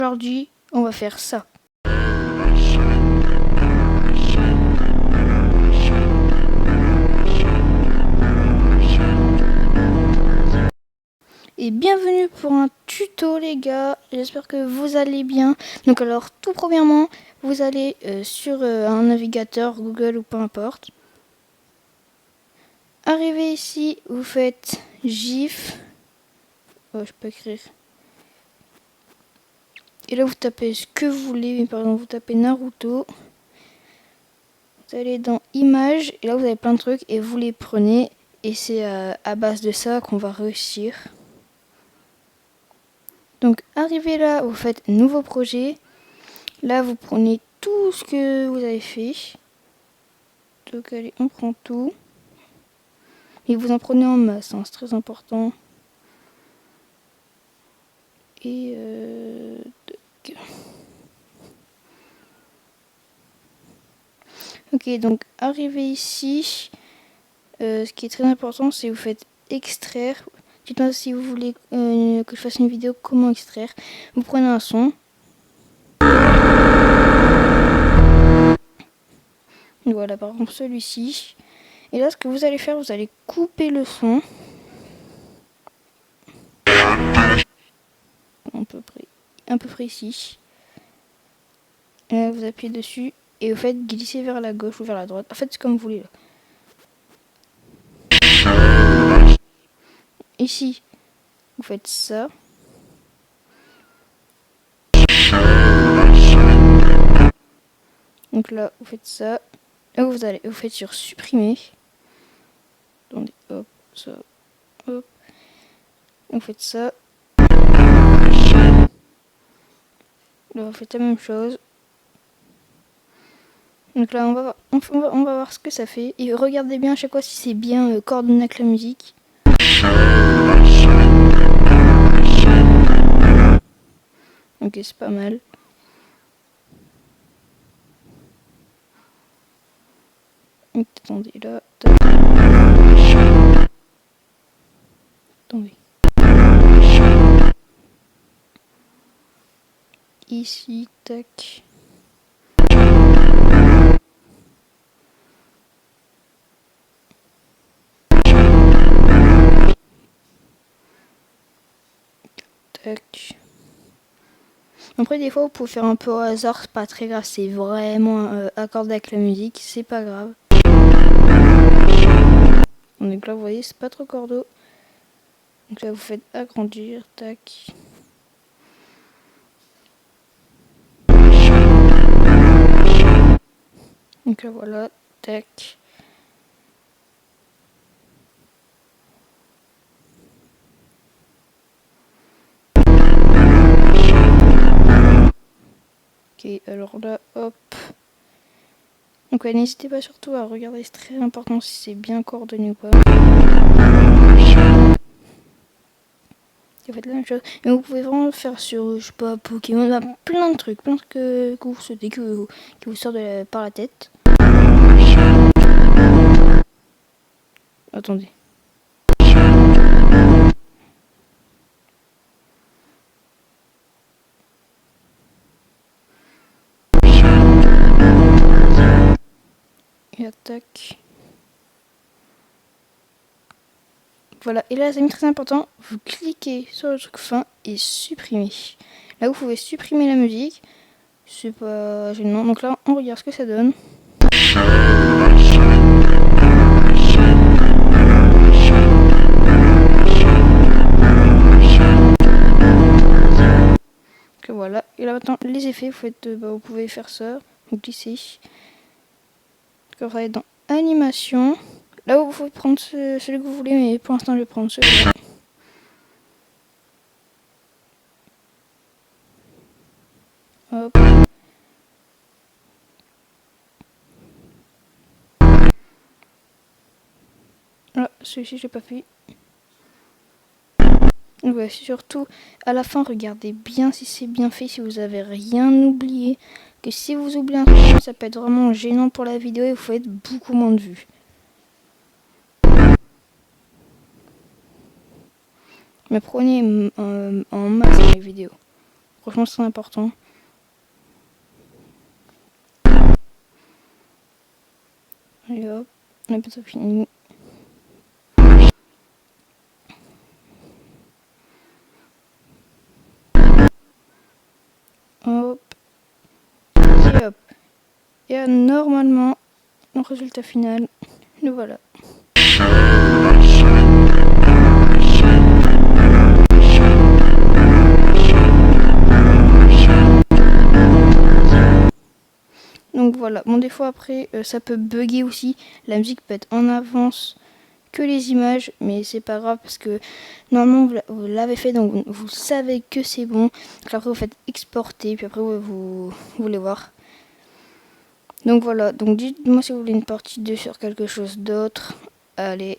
Aujourd'hui, on va faire ça. Et bienvenue pour un tuto les gars, j'espère que vous allez bien. Donc alors tout premièrement, vous allez sur un navigateur, Google ou peu importe. Arrivez ici, vous faites GIF. Oh, je peux écrire. Et là vous tapez ce que vous voulez, mais par exemple vous tapez Naruto. Vous allez dans Images, et là vous avez plein de trucs et vous les prenez. Et c'est à base de ça qu'on va réussir. Donc arrivez là, vous faites nouveau projet. Là vous prenez tout ce que vous avez fait. Donc allez, on prend tout. Et vous en prenez en masse, hein, c'est très important. Et ok, donc arrivez ici. Ce qui est très important, c'est que vous faites extraire. Dites-moi si vous voulez que je fasse une vidéo comment extraire. Vous prenez un son. Voilà, par exemple celui-ci. Et là, ce que vous allez faire, vous allez couper le son. À peu près ici. Et là, vous appuyez dessus et vous faites glisser vers la gauche ou vers la droite. En fait, c'est comme vous voulez. Là. Ici, vous faites ça. Donc là, vous faites ça. Là, vous faites sur supprimer. Attendez, hop, ça, hop. Vous faites ça. Là, vous faites la même chose. Donc là, on va voir ce que ça fait. Et regardez bien à chaque fois si c'est bien coordonné avec la musique. Ok, c'est pas mal. Attendez, là. Attendez. Ici, tac. Tac. Après, des fois, vous pouvez faire un peu au hasard, c'est pas très grave, c'est vraiment accordé avec la musique, c'est pas grave. Donc là, vous voyez, c'est pas trop cordeau. Donc là, vous faites agrandir, tac. Donc là, voilà, tac. Ok, alors là, hop. Donc ouais, n'hésitez pas surtout à regarder, c'est très important si c'est bien coordonné ou pas. Vous faites la même chose. Et vous pouvez vraiment le faire sur, je sais pas, Pokémon, plein de trucs que vous souhaitez, qui vous sortent par la tête. Attendez. Et attaque. Voilà, et là, c'est très important, vous cliquez sur le truc fin et supprimez. Là, vous pouvez supprimer la musique. C'est pas gênant. Donc là, on regarde ce que ça donne. Donc voilà. Et là maintenant, les effets, vous pouvez faire ça. Vous glissez. Donc on va être dans animation. Là, vous pouvez prendre celui que vous voulez, mais pour l'instant, je vais prendre celui-là. Hop. Ah, celui-ci, je l'ai pas fait. Ouais, surtout, à la fin, regardez bien si c'est bien fait, si vous avez rien oublié. Que si vous oubliez un truc, ça peut être vraiment gênant pour la vidéo et vous faites beaucoup moins de vues. Mais prenez en masse les vidéos. Franchement, c'est important. Allez hop, on a bientôt fini. Hop. Et hop. Et normalement, le résultat final, nous voilà. Donc voilà, bon des fois après ça peut bugger aussi, la musique peut être en avance que les images, mais c'est pas grave parce que normalement vous l'avez fait, donc vous savez que c'est bon. Donc après vous faites exporter, puis après vous voulez voir. Donc voilà, donc dites-moi si vous voulez une partie 2 sur quelque chose d'autre. Allez,